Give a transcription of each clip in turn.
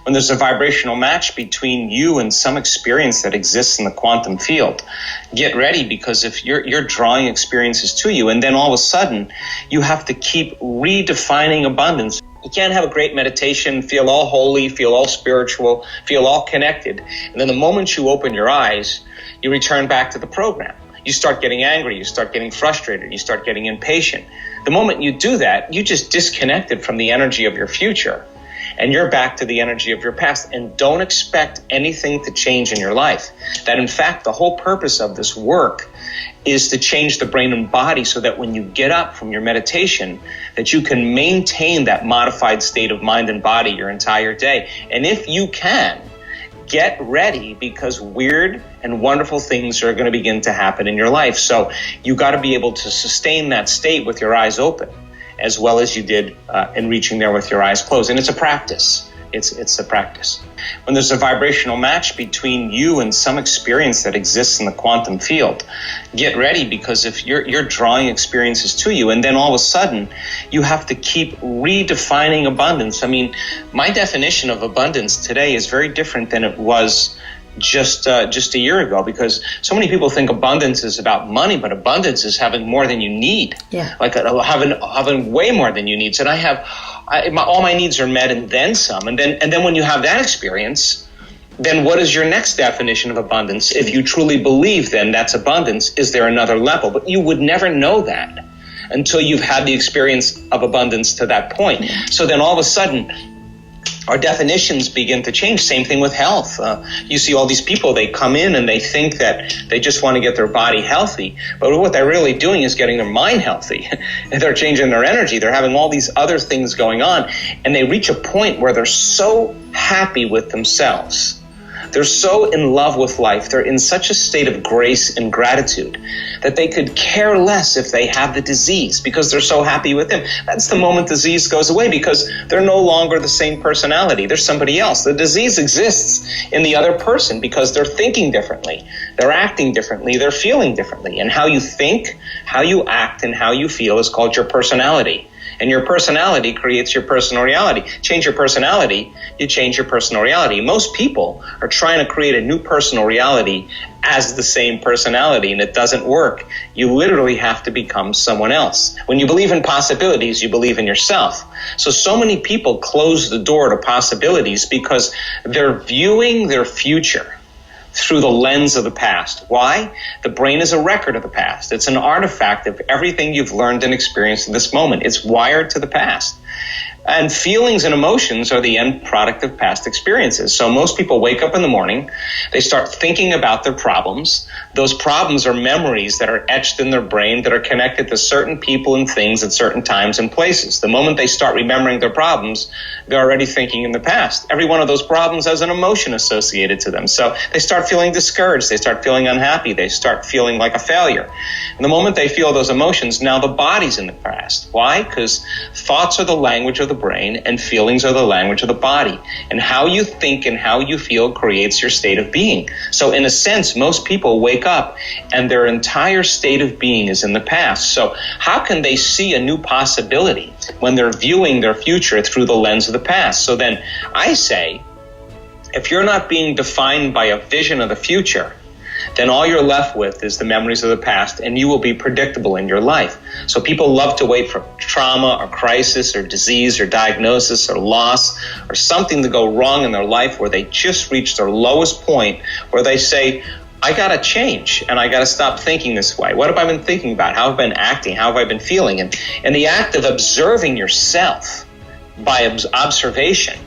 when there's a vibrational match between you and some experience that exists in the quantum field. Get ready, because if you're drawing experiences to you, and then all of a sudden you have to keep redefining abundance. You can't have a great meditation, feel all holy, feel all spiritual, feel all connected, and then the moment you open your eyes, you return back to the program. You start getting angry, you start getting frustrated, you start getting impatient. The moment you do that, you just disconnected from the energy of your future, and you're back to the energy of your past. And don't expect anything to change in your life. That in fact, the whole purpose of this work is to change the brain and body so that when you get up from your meditation, that you can maintain that modified state of mind and body your entire day. And if you can, get ready, because weird and wonderful things are going to begin to happen in your life. So you got to be able to sustain that state with your eyes open, as well as you did in reaching there with your eyes closed. And it's a practice. It's a practice. When there's a vibrational match between you and some experience that exists in the quantum field, get ready, because if you're drawing experiences to you, and then all of a sudden you have to keep redefining abundance. I mean, my definition of abundance today is very different than it was just a year ago, because so many people think abundance is about money, but abundance is having more than you need. Yeah. Like having way more than you need. So all my needs are met and then some. And then when you have that experience, then what is your next definition of abundance? If you truly believe then that's abundance, is there another level? But you would never know that until you've had the experience of abundance to that point. So then all of a sudden, our definitions begin to change. Same thing with health. You see all these people, they come in and they think that they just want to get their body healthy. But what they're really doing is getting their mind healthy. And they're changing their energy. They're having all these other things going on. And they reach a point where they're so happy with themselves. They're so in love with life. They're in such a state of grace and gratitude that they could care less if they have the disease, because they're so happy with them. That's the moment disease goes away, because they're no longer the same personality. They're somebody else. The disease exists in the other person because they're thinking differently. They're acting differently. They're feeling differently. And how you think, how you act, and how you feel is called your personality. And your personality creates your personal reality. Change your personality, you change your personal reality. Most people are trying to create a new personal reality as the same personality, and it doesn't work. You literally have to become someone else. When you believe in possibilities, you believe in yourself. So many people close the door to possibilities because they're viewing their future through the lens of the past. Why? The brain is a record of the past. It's an artifact of everything you've learned and experienced in this moment. It's wired to the past. And feelings and emotions are the end product of past experiences. So most people wake up in the morning, they start thinking about their problems. Those problems are memories that are etched in their brain that are connected to certain people and things at certain times and places. The moment they start remembering their problems, they're already thinking in the past. Every one of those problems has an emotion associated to them. So they start feeling discouraged. They start feeling unhappy. They start feeling like a failure. And the moment they feel those emotions, now the body's in the past. Why? Because thoughts are the language of the brain and feelings are the language of the body. And how you think and how you feel creates your state of being. So in a sense, most people wake up and their entire state of being is in the past. So how can they see a new possibility when they're viewing their future through the lens of the past? So then I say, if you're not being defined by a vision of the future, then all you're left with is the memories of the past, and you will be predictable in your life. So people love to wait for trauma or crisis or disease or diagnosis or loss or something to go wrong in their life where they just reach their lowest point where they say, I got to change and I got to stop thinking this way. What have I been thinking about? How have I been acting? How have I been feeling? And the act of observing yourself by observation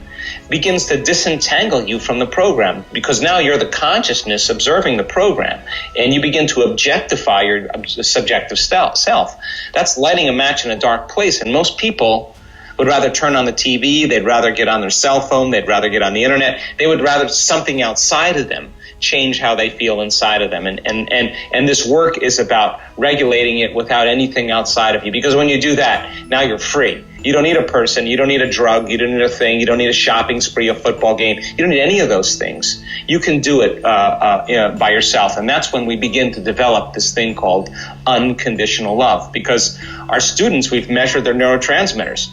begins to disentangle you from the program, because now you're the consciousness observing the program, and you begin to objectify your subjective self. That's lighting a match in a dark place, and most people would rather turn on the TV, they'd rather get on their cell phone, they'd rather get on the internet, they would rather something outside of them change how they feel inside of them. And this work is about regulating it without anything outside of you, because when you do that, now you're free. You don't need a person, you don't need a drug, you don't need a thing, you don't need a shopping spree, a football game. You don't need any of those things. You can do it by yourself. And that's when we begin to develop this thing called unconditional love. Because our students, we've measured their neurotransmitters.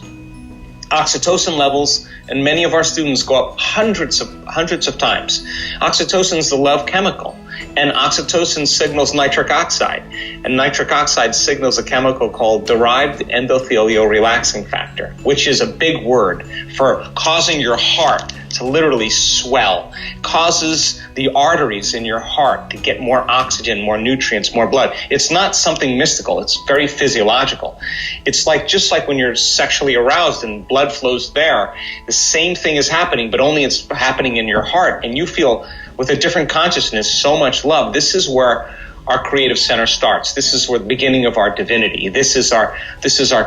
Oxytocin levels, and many of our students go up hundreds of times. Oxytocin is the love chemical, and oxytocin signals nitric oxide, and nitric oxide signals a chemical called derived endothelial relaxing factor, which is a big word for causing your heart to literally swell. It causes the arteries in your heart to get more oxygen, more nutrients, more blood. It's not something mystical. It's very physiological. It's like just like when you're sexually aroused and blood flows there, the same thing is happening, but only it's happening in your heart, and you feel with a different consciousness so much love. This is where our creative center starts. This is where the beginning of our divinity. This is our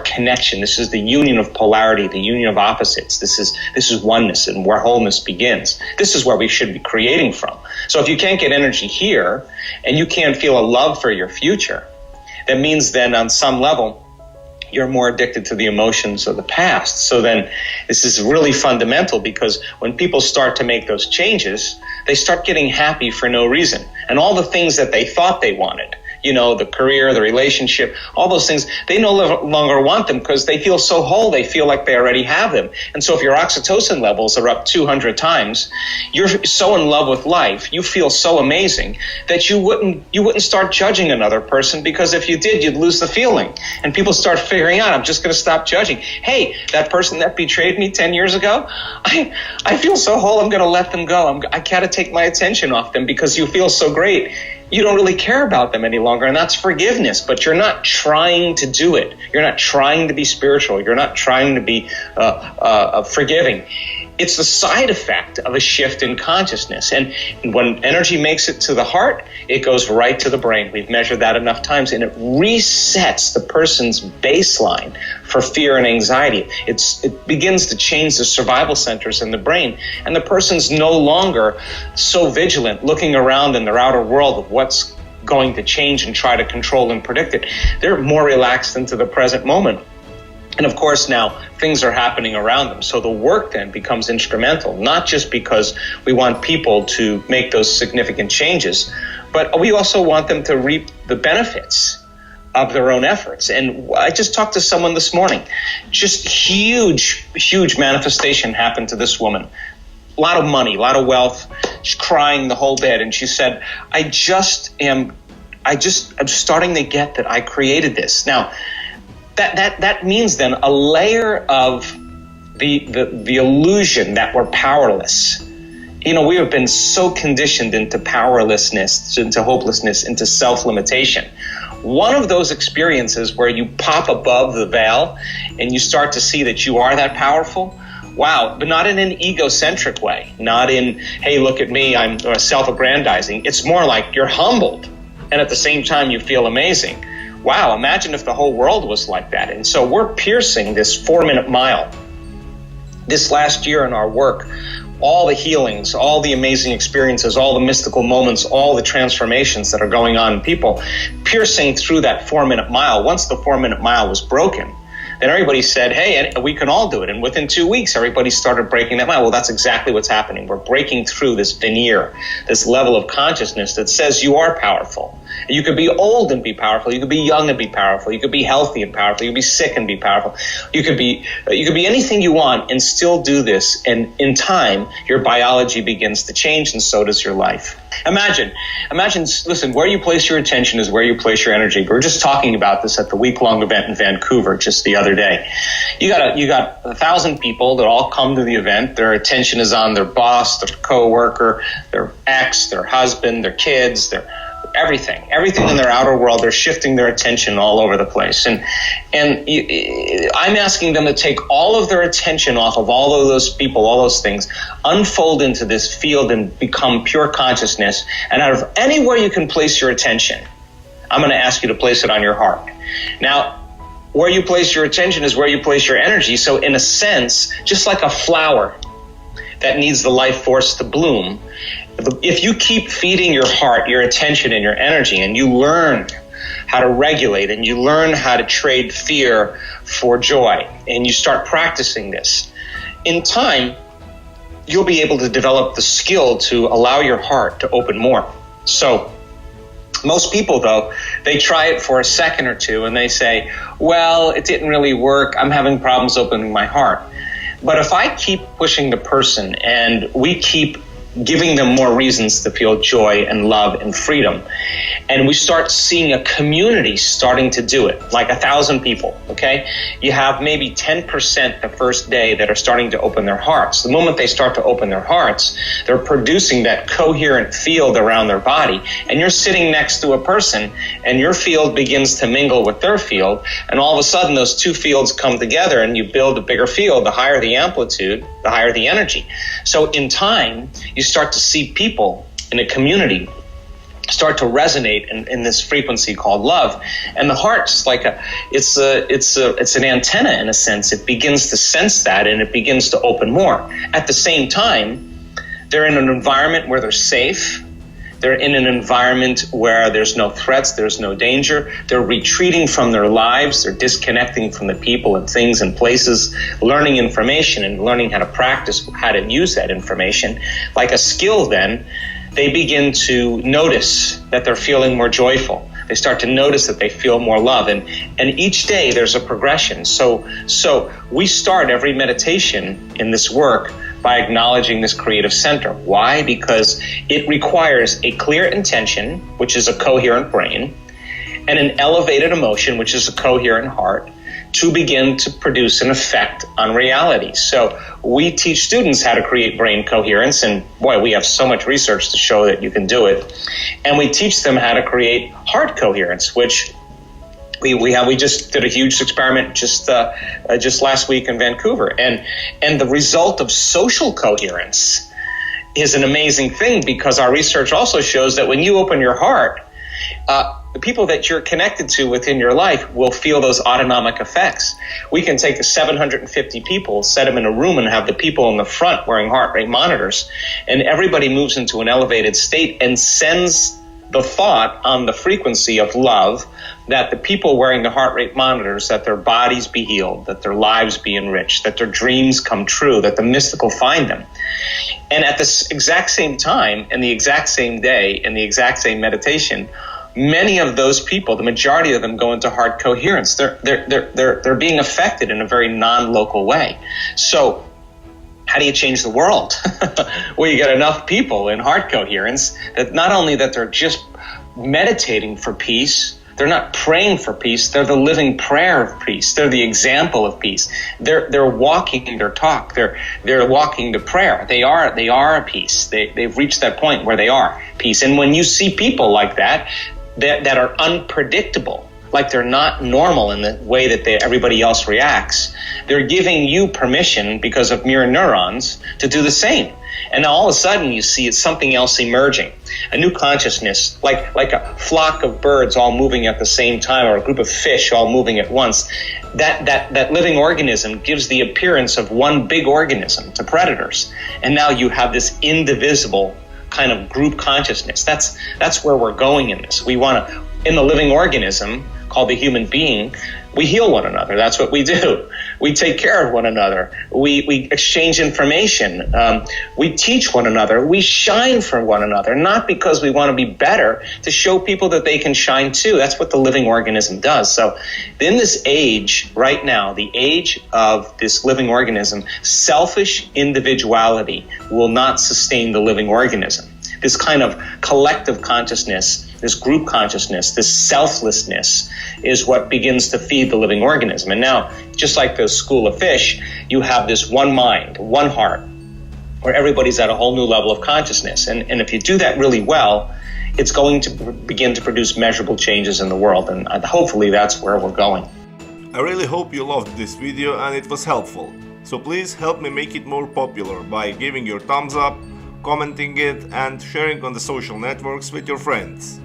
connection. This is the union of polarity, the union of opposites. This is oneness, and where wholeness begins. This is where we should be creating from. So if you can't get energy here, and you can't feel a love for your future, that means then on some level you're more addicted to the emotions of the past. So then this is really fundamental, because when people start to make those changes, they start getting happy for no reason. And all the things that they thought they wanted, the career, the relationship, all those things, they no longer want them because they feel so whole, they feel like they already have them. And so if your oxytocin levels are up 200 times, you're so in love with life, you feel so amazing that you wouldn't start judging another person, because if you did, you'd lose the feeling. And people start figuring out, I'm just going to stop judging. Hey, that person that betrayed me 10 years ago, I feel so whole, I'm going to let them go. I got to take my attention off them, because you feel so great. You don't really care about them any longer, and that's forgiveness, but you're not trying to do it. You're not trying to be spiritual. You're not trying to be forgiving. It's the side effect of a shift in consciousness. And when energy makes it to the heart, it goes right to the brain. We've measured that enough times, and it resets the person's baseline for fear and anxiety. It begins to change the survival centers in the brain, and the person's no longer so vigilant, looking around in their outer world of what's going to change and try to control and predict it. They're more relaxed into the present moment. And of course, now things are happening around them. So the work then becomes instrumental, not just because we want people to make those significant changes, but we also want them to reap the benefits of their own efforts. And I just talked to someone this morning. Just huge manifestation happened to this woman. A lot of money, a lot of wealth. She's crying the whole bed. And she said, I'm starting to get that I created this. Now, that means then a layer of the illusion that we're powerless. We have been so conditioned into powerlessness, into hopelessness, into self-limitation. One of those experiences where you pop above the veil and you start to see that you are that powerful, wow, but not in an egocentric way, not in, hey, look at me, I'm self-aggrandizing. It's more like you're humbled, and at the same time you feel amazing. Wow, imagine if the whole world was like that. And so we're piercing this 4-minute mile. This last year in our work, all the healings, all the amazing experiences, all the mystical moments, all the transformations that are going on in people, piercing through that 4-minute mile. Once the 4-minute mile was broken, then everybody said, hey, we can all do it. And within 2 weeks, everybody started breaking that mile. Well, that's exactly what's happening. We're breaking through this veneer, this level of consciousness that says you are powerful. You could be old and be powerful. You could be young and be powerful. You could be healthy and powerful. You could be sick and be powerful. You could be anything you want and still do this. And in time, your biology begins to change, and so does your life. Imagine, listen, where you place your attention is where you place your energy. We were just talking about this at the week-long event in Vancouver just the other day. You got 1,000 people that all come to the event. Their attention is on their boss, their coworker, their ex, their husband, their kids, their everything in their outer world. They're shifting their attention all over the place. And I'm asking them to take all of their attention off of all of those people, all those things, unfold into this field and become pure consciousness. And out of anywhere you can place your attention, I'm going to ask you to place it on your heart. Now, where you place your attention is where you place your energy. So in a sense, just like a flower that needs the life force to bloom, if you keep feeding your heart, your attention, and your energy, and you learn how to regulate, and you learn how to trade fear for joy, and you start practicing this, in time, you'll be able to develop the skill to allow your heart to open more. So most people, though, they try it for a second or two, and they say, well, it didn't really work. I'm having problems opening my heart. But if I keep pushing the person and we keep giving them more reasons to feel joy and love and freedom, and we start seeing a community starting to do it, like 1,000 people, okay? You have maybe 10% the first day that are starting to open their hearts. The moment they start to open their hearts, they're producing that coherent field around their body, and you're sitting next to a person, and your field begins to mingle with their field, and all of a sudden those two fields come together, and you build a bigger field. The higher the amplitude, the higher the energy. So in time, you start to see people in a community start to resonate in this frequency called love, and the heart's like it's an antenna in a sense. It begins to sense that, and it begins to open more. At the same time, they're in an environment where they're safe. They're in an environment where there's no threats, there's no danger. They're retreating from their lives. They're disconnecting from the people and things and places, learning information and learning how to practice how to use that information. Like a skill then, they begin to notice that they're feeling more joyful. They start to notice that they feel more love. And each day there's a progression. So we start every meditation in this work by acknowledging this creative center. Why? Because it requires a clear intention, which is a coherent brain, and an elevated emotion, which is a coherent heart, to begin to produce an effect on reality. So we teach students how to create brain coherence, and boy, we have so much research to show that you can do it. And we teach them how to create heart coherence, which we just did a huge experiment just last week in Vancouver, and the result of social coherence is an amazing thing, because our research also shows that when you open your heart, the people that you're connected to within your life will feel those autonomic effects. We can take the 750 people, set them in a room, and have the people in the front wearing heart rate monitors, and everybody moves into an elevated state and sends the thought on the frequency of love, that the people wearing the heart rate monitors, that their bodies be healed, that their lives be enriched, that their dreams come true, that the mystical find them. And at this exact same time, in the exact same day, in the exact same meditation, many of those people, the majority of them, go into heart coherence. They're being affected in a very non-local way. So how do you change the world? Well, you get enough people in heart coherence that not only that they're just meditating for peace, they're not praying for peace, they're the living prayer of peace. They're the example of peace. They're walking their talk. They're walking the prayer. They are peace. They've reached that point where they are peace. And when you see people like that are unpredictable, like they're not normal in the way that everybody else reacts, they're giving you permission, because of mirror neurons, to do the same. And now all of a sudden you see it's something else emerging, a new consciousness, like a flock of birds all moving at the same time, or a group of fish all moving at once. That living organism gives the appearance of one big organism to predators. And now you have this indivisible kind of group consciousness. That's where we're going in this. We want to, in the living organism called the human being, we heal one another. That's what we do. We take care of one another. We exchange information. We teach one another. We shine for one another, not because we want to be better, to show people that they can shine too. That's what the living organism does. So in this age right now, the age of this living organism, selfish individuality will not sustain the living organism. This kind of collective consciousness, this group consciousness, this selflessness is what begins to feed the living organism. And now, just like the school of fish, you have this one mind, one heart, where everybody's at a whole new level of consciousness. And if you do that really well, it's going to begin to produce measurable changes in the world. And hopefully that's where we're going. I really hope you loved this video and it was helpful. So please help me make it more popular by giving your thumbs up, commenting it, and sharing on the social networks with your friends.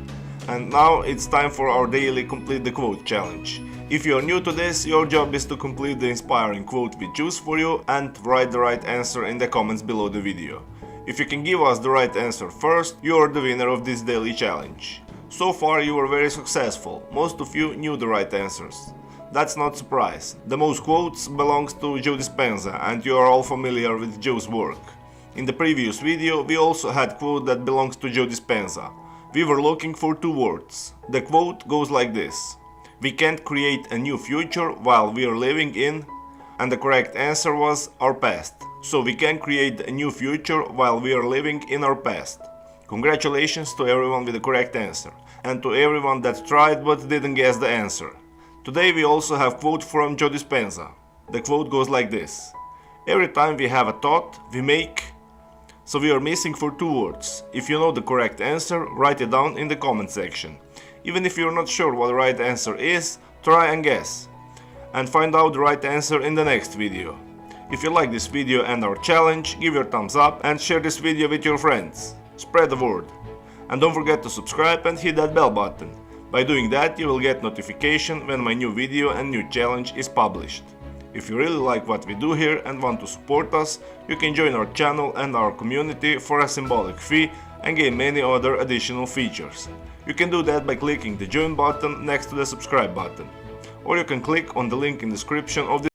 And now it's time for our daily Complete the Quote challenge. If you're new to this, your job is to complete the inspiring quote we choose for you and write the right answer in the comments below the video. If you can give us the right answer first, you're the winner of this daily challenge. So far you were very successful, most of you knew the right answers. That's not a surprise. The most quotes belongs to Joe Dispenza, and you are all familiar with Joe's work. In the previous video we also had quote that belongs to Joe Dispenza. We were looking for two words. The quote goes like this: "We can't create a new future while we are living in..." and the correct answer was our past. So we can create a new future while we are living in our past. Congratulations to everyone with the correct answer, and to everyone that tried but didn't guess the answer. Today we also have a quote from Dispenza. The quote goes like this: every time we have a thought, we make. So we are missing for 2 words. If you know the correct answer, write it down in the comment section. Even if you're not sure what the right answer is, try and guess. And find out the right answer in the next video. If you like this video and our challenge, give your thumbs up and share this video with your friends. Spread the word. And don't forget to subscribe and hit that bell button. By doing that, you will get notification when my new video and new challenge is published. If you really like what we do here and want to support us, you can join our channel and our community for a symbolic fee and gain many other additional features. You can do that by clicking the join button next to the subscribe button, or you can click on the link in the description of this